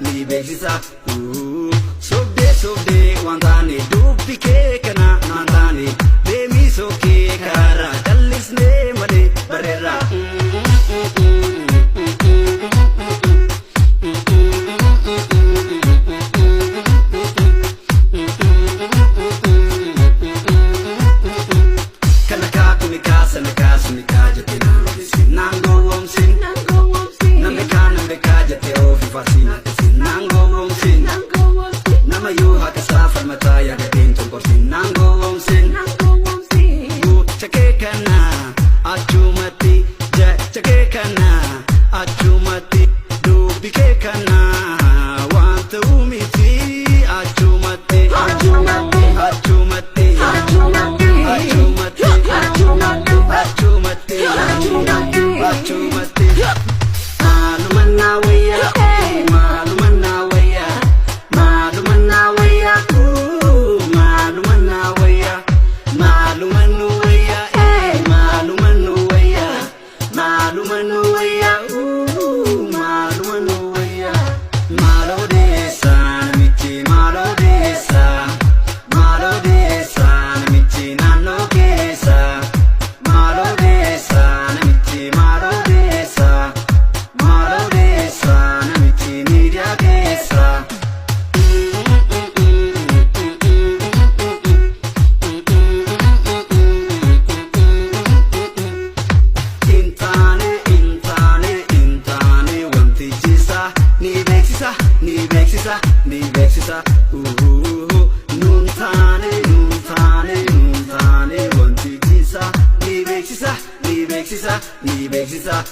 ni beeksisa sobdee waan taane dubbi kee kana naan taane deemii sookee karaa callisnee malee bareera. Ni beeksisa nuun taane wanti jisa ni beeksisa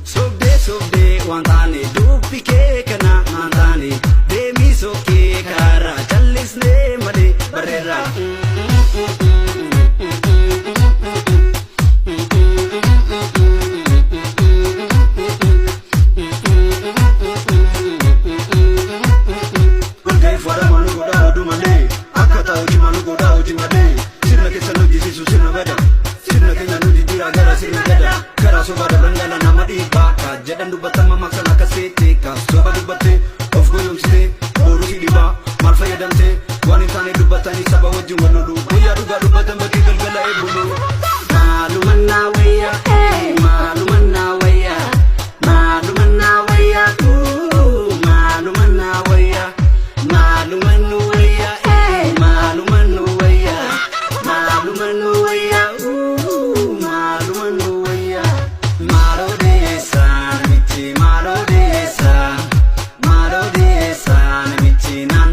sobdee waan taane dubbi kee kana naan taane deemii sookee karaa callisnee malee bareera. Jedhan dubbatama maksan akka seete kaas soba dubbatte of goyoomsite boru hidhiba maal fayyadamte waan hin taane dubbatanii saba wajjin wal lolu guyyaa dhugaa dubbatan bakkee galgala eebbulu. Maalumannaa wayyaa maalumannaa wayyaa maalumannaa wayyaa maalumannaa wayyaa maalumannu wayyaa maalumannu wayyaa maalumannu wayyaa maalumannu wayyaa Malo desa namichi naan